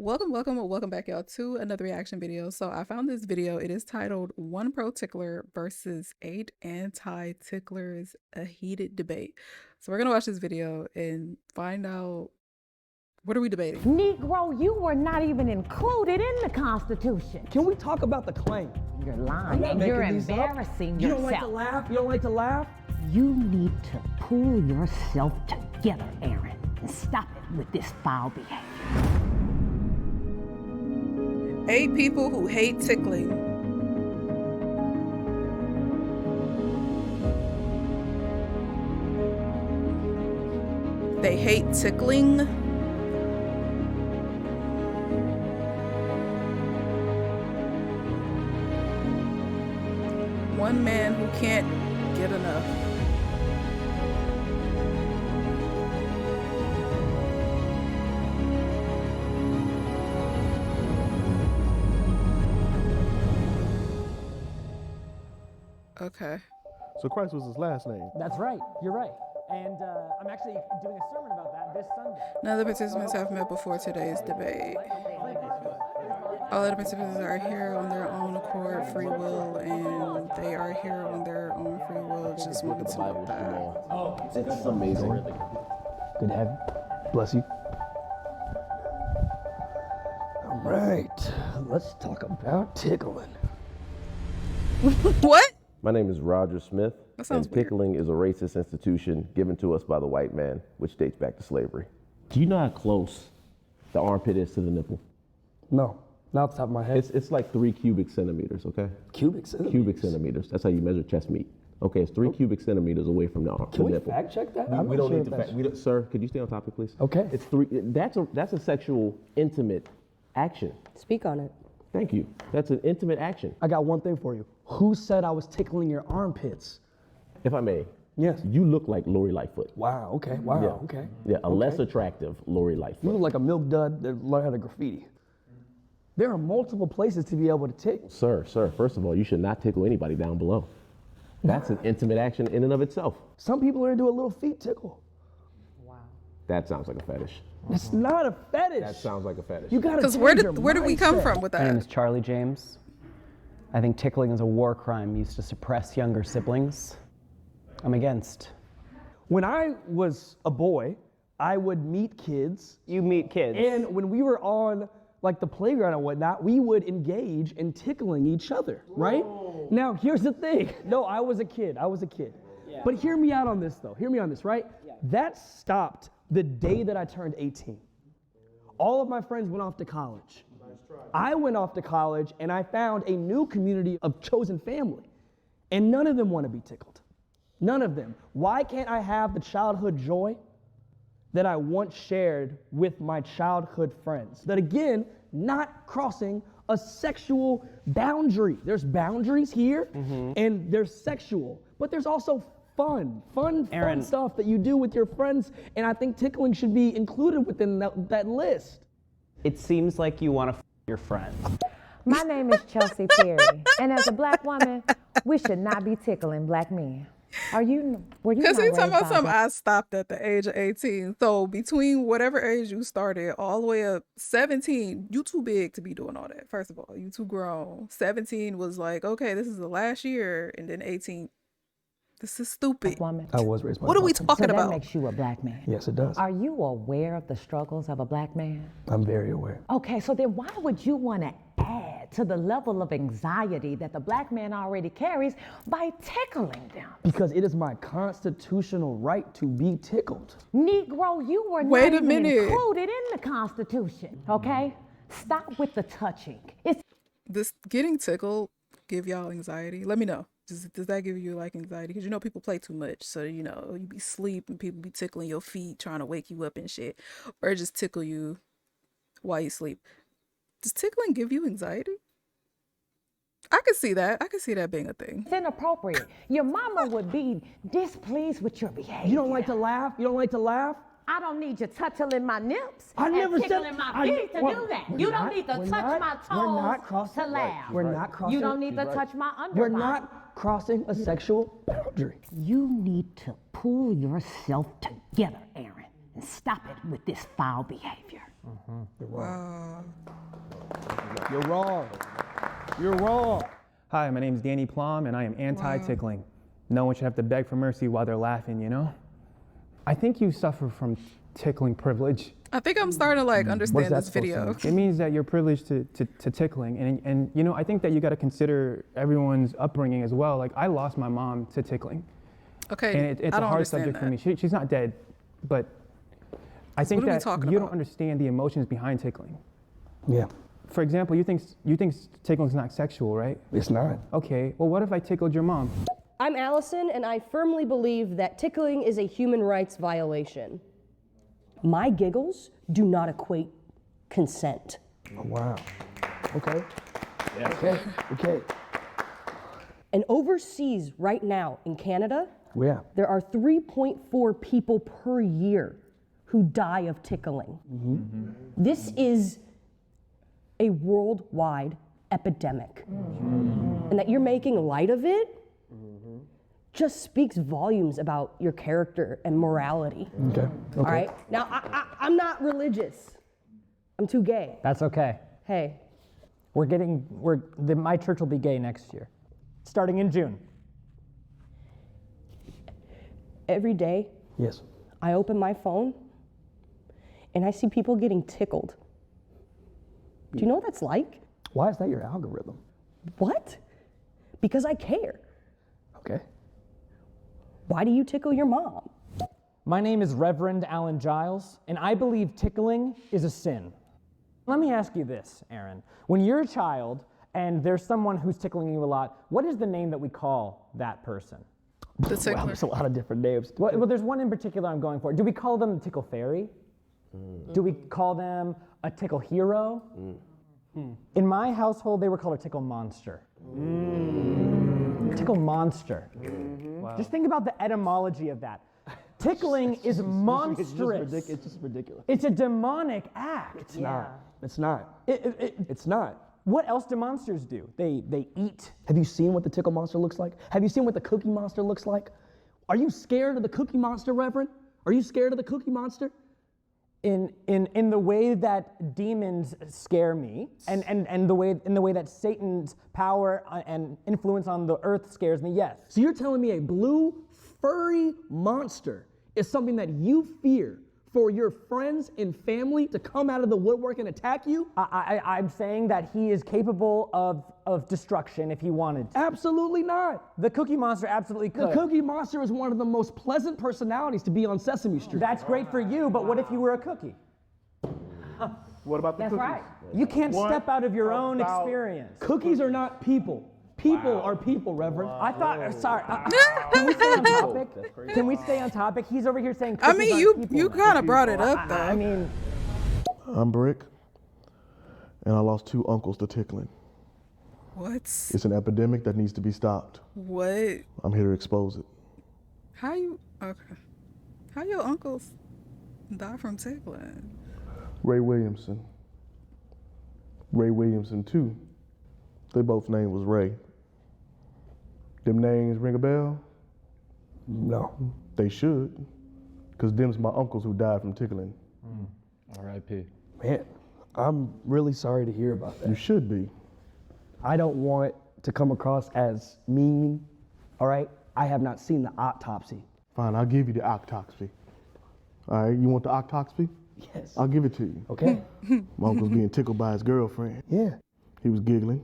Welcome back, y'all, to another reaction video. So I found this video. It is titled "One Pro-Tickler versus 8 Anti-Ticklers, a Heated Debate." So we're gonna watch this video and find out, what are we debating? Negro, you were not even included in the Constitution. Can we talk about the claim? You're lying and you're embarrassing yourself. You don't like to laugh? You don't like to laugh? You need to pull yourself together, Aaron, and stop it with this foul behavior. 8 people who hate tickling. They hate tickling. One man who can't get enough. Okay. So Christ was his last name. That's right. You're right. And I'm actually doing a sermon about that this Sunday. None of the participants have met before today's debate. All of the participants are here on their own accord, free will, and they are here on their own free will. Just wanted to note that. It's amazing. Good to have you. Bless you. All right. Let's talk about tickling. What? My name is Roger Smith, That sounds and tickling is a racist institution given to us by the white man, which dates back to slavery. Do you know how close the armpit is to the nipple? No, not off the top of my head. It's like 3 cubic centimeters, okay? Cubic centimeters? Cubic centimeters. That's how you measure chest meat. Okay, it's 3 cubic centimeters away from the Can we nipple. fact check that? We don't need to fact. Sir, could you stay on topic, please? Okay. It's 3. That's a sexual, intimate action. Speak on it. Thank you. That's an intimate action. I got one thing for you. Who said I was tickling your armpits? If I may. Yes. You look like Lori Lightfoot. Wow, okay, wow, Yeah. okay. Yeah, a less attractive Lori Lightfoot. You look like a milk dud that learned how to graffiti. There are multiple places to be able to tickle. Sir, first of all, you should not tickle anybody down below. That's an intimate action in and of itself. Some people are into a little feet tickle. That sounds like a fetish. It's not a fetish. That sounds like a fetish. You gotta Because change where did we come mindset. from with My name that? is Charlie James. I think tickling is a war crime used to suppress younger siblings. I'm against. When I was a boy, I would meet kids, You meet kids. and when we were on like the playground and whatnot, we would engage in tickling each other, right? Now, here's the thing. No, I was a kid. But hear me out on this, though. Hear me on this, right? That stopped the day that I turned 18. All of my friends went off to college. I went off to college, and I found a new community of chosen family, and none of them want to be tickled. None of them. Why can't I have the childhood joy that I once shared with my childhood friends? That again, not crossing a sexual boundary. There's boundaries here, and there's sexual, but there's also fun Aaron, stuff that you do with your friends, and I think tickling should be included within that list. It seems like you want to your friends. My name is Chelsea Perry, and as a black woman, we should not be tickling black men. Were you Because not he's talking raised about by something. black- I stopped at the age of 18. So between whatever age you started, all the way up 17, you too big to be doing all that. First of all, you too grown. 17 was like, okay, this is the last year, and then 18. This is stupid. woman. I was raised by What are we black women. talking So that about? makes you a black man. Yes, it does. Are you aware of the struggles of a black man? I'm very aware. Okay, so then why would you want to add to the level of anxiety that the black man already carries by tickling them? Because it is my constitutional right to be tickled. Negro, you were Wait not a even minute. included in the Constitution, okay? Stop with the touching. It's This getting tickled give y'all anxiety? Let me know. Does that give you like anxiety? Because you know people play too much, so you know you be asleep and people be tickling your feet trying to wake you up and shit, or just tickle you while you sleep. Does tickling give you anxiety? I could see that. I could see that being a thing. inappropriate. Your mama would be displeased with your behavior. You don't like to laugh? You don't like to laugh? I don't need you touching my nips I never and said- tickling my feet to do that. You don't need to touch my toes to laugh. We're not crossing. You don't need to touch my underbody. We're not crossing a sexual boundary. You need to pull yourself together, Aaron, and stop it with this foul behavior. Wow. You're wrong. You're wrong. Hi, my name is Danny Plum, and I am anti-tickling. No one should have to beg for mercy while they're laughing, you know? I think you suffer from tickling privilege. I think I'm starting to like understand that this supposed to video. It means that you're privileged to tickling, and you know, I think that you got to consider everyone's upbringing as well. Like, I lost my mom to tickling, Okay, and it's I a don't hard understand subject that. for me. She's not dead, but I think what are we that talking you about? don't understand the emotions behind tickling. Yeah, For example, you think tickling's not sexual, right? it's not. Okay, well, what if I tickled your mom? I'm Allison, and I firmly believe that tickling is a human rights violation. My giggles do not equate consent. Oh, wow. Okay. Okay. And overseas right now in Canada, Yeah. there are 3.4 people per year who die of tickling. This is a worldwide epidemic. And that you're making light of it just speaks volumes about your character and morality. Okay. All right? Now, I'm not religious. I'm too gay. That's okay. Hey, My church will be gay next year, starting in June. every day Yes. I open my phone and I see people getting tickled. Do you know what that's like? Why is that your algorithm? What? Because I care. Okay. Why do you tickle your mom? My name is Reverend Alan Giles, and I believe tickling is a sin. Let me ask you this, Aaron. When you're a child and there's someone who's tickling you a lot, what is the name that we call that person? The Wow, tickler. there's a lot of different names. Well, there's one in particular I'm going for. Do we call them the tickle fairy? Do we call them a tickle hero? In my household, they were called a tickle monster. Tickle monster. Wow. Just think about the etymology of that. Tickling is monstrous. It's just ridiculous. It's a demonic act. It's not. It's not. It- It's not. what else do monsters do? They eat. Have you seen what the tickle monster looks like? Have you seen what the cookie monster looks like? Are you scared of the cookie monster, Reverend? Are you scared of the cookie monster? In the way that demons scare me, and in the way that Satan's power and influence on the earth scares me, yes. So you're telling me a blue, furry monster is something that you fear for your friends and family to come out of the woodwork and attack you? I'm saying that he is capable of destruction if he wanted to. Absolutely not. The Cookie Monster absolutely The could. cookie monster is one of the most pleasant personalities to be on Sesame Street. That's great for you, but what if you were a cookie? What about the That's cookies? right. You can't What step out of your own about- experience. Cookies are not people. People are people, Reverend. I thought, sorry, can we stay on topic? Can we stay on topic? He's over here saying I cookies mean, aren't people you now. kind of brought it up though. I mean, I'm Brick, and I lost 2 uncles to tickling. What? It's an epidemic that needs to be stopped. What? I'm here to expose it. How you? Okay. How your uncles die from tickling? Ray Williamson. Ray Williamson too. They both name was Ray. Them names ring a bell? No. They should, because them's my uncles who died from tickling. R.I.P. Man, I'm really sorry to hear about You that. should be. I don't want to come across as mean, all right? I have not seen the autopsy. Fine, I'll give you the octopsy. All right, you want the octopsy? Yes. I'll give it to you. Okay? My uncle's being tickled by his girlfriend. Yeah. He was giggling,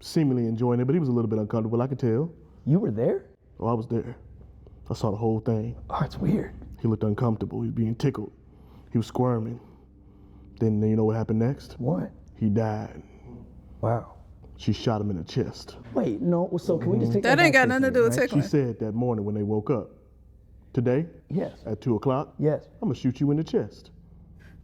seemingly enjoying it, but he was a little bit uncomfortable, I could tell. You were there? Oh, I was there. I saw the whole thing. Oh, it's weird. He looked uncomfortable. He was being tickled. He was squirming. Then you know what happened next? What? He died. Wow. She shot him in the chest. Wait, no, so can we just take That ain't back got for a nothing to do with second, right? She tickling. said that morning when they woke up, today Yes. at 2 o'clock, Yes. I'm gonna shoot you in the chest.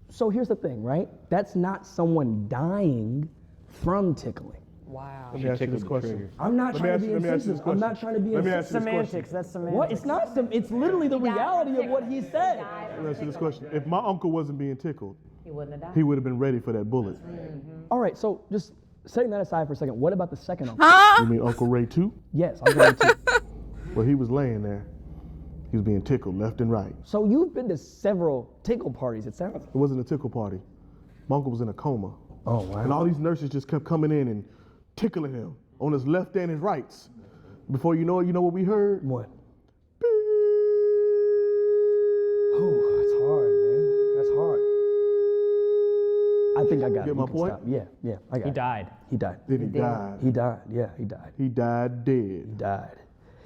So here's the thing, right? That's not someone dying from tickling. Let me ask you this tickled the question. trigger. I'm not Let me trying ask to you- be let me ask you this insensitive. I'm not question. trying to be Let me ask insensitive. you this semantics, that's semantics. What? It's not some, it's literally the reality of what he said. Let me ask you this question. If my uncle wasn't being tickled, He wouldn't have died. he would have been ready for that bullet. All right, so just setting that aside for a second, what about the second uncle? You mean Uncle Ray too? Yes, I'll go into it. Well, he was laying there. He was being tickled left and right. So you've been to several tickle parties, it sounds like. It wasn't a tickle party. My uncle was in a coma. Oh, wow. And all these nurses just kept coming in and tickling him on his left and his rights. Before you know it, you know what we heard? What? Oh, that's hard, man. That's hard. I think I got it. Get my You can point? stop. Yeah, I got it. He died. He died. Then he died. He died. Yeah, he died. He died dead He died.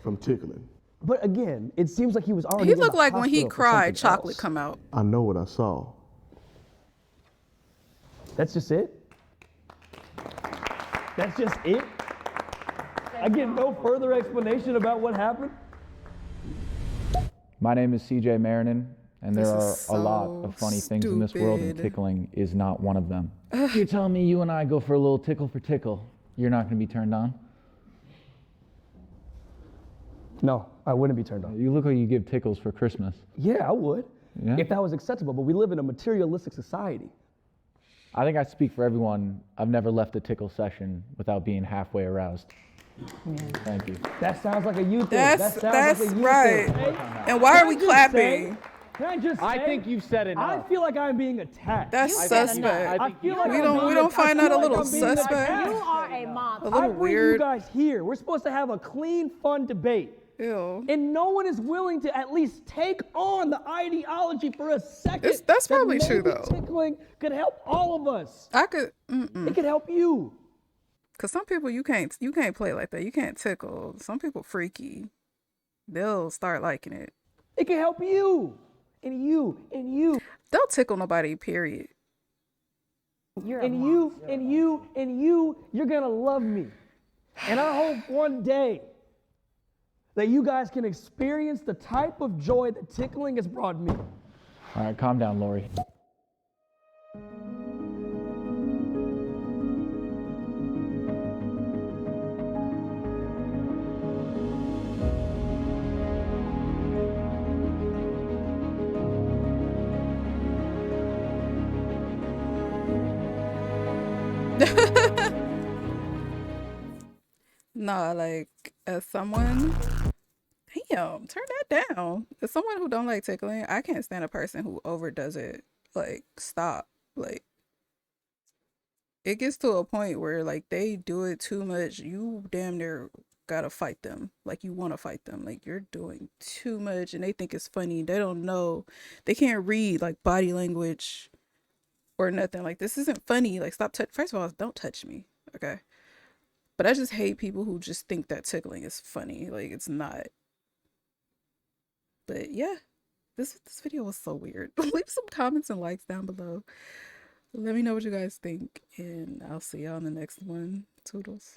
from tickling. But again, it seems like he was already. He in looked the like when he hospital for cried, something chocolate else. come out. I know what I saw. That's just it? That's just it? I get no further explanation about what happened? My name is CJ Marinan, and there are This is a lot so of funny things in this world, and stupid. tickling is not one of them. You're telling me you and I go for a little tickle for tickle, you're not going to be turned on? No, I wouldn't be turned on. You look like you give tickles for Christmas. Yeah, I would. Yeah? If that was acceptable, but we live in a materialistic society. I think I speak for everyone. I've never left a tickle session without being halfway aroused. Thank you. That sounds like a you thing. That That's sounds like a you right. thing. And why are we Can I just say- clapping? Can I just say? I think you've said enough. I feel like I'm being attacked. That's suspect. I feel like We I'm don't- being we don't attacked. find I feel that a like little I'm being suspect? attacked. You are a A monster. little I bring you weird. guys here. We're supposed to have a clean, fun debate. Ew. And no one is willing to at least take on the ideology for a second. That's that probably true, maybe though. Tickling could help all of us. I could, It could help you. cause some people you can't play like that. You can't tickle. Some people freaky. They'll start liking it. It could help you. And you. And you. Don't tickle nobody. Period. You're a And monster. you. And you. And you. You're going to love me. And I hope one day that you guys can experience the type of joy that tickling has brought me. All right, calm down, Lori. Nah, like as someone, damn, turn that down. As someone who don't like tickling, I can't stand a person who overdoes it. Like, stop. Like, it gets to a point where like they do it too much. You damn near gotta fight them. Like you want to fight them. Like you're doing too much, and they think it's funny. They don't know. They can't read like body language or nothing. Like this isn't funny. Like stop. First of all, don't touch me. Okay. But I just hate people who just think that tickling is funny. Like it's not. But yeah, this video was so weird. Leave some comments and likes down below. Let me know what you guys think, and I'll see y'all in the next one. Toodles.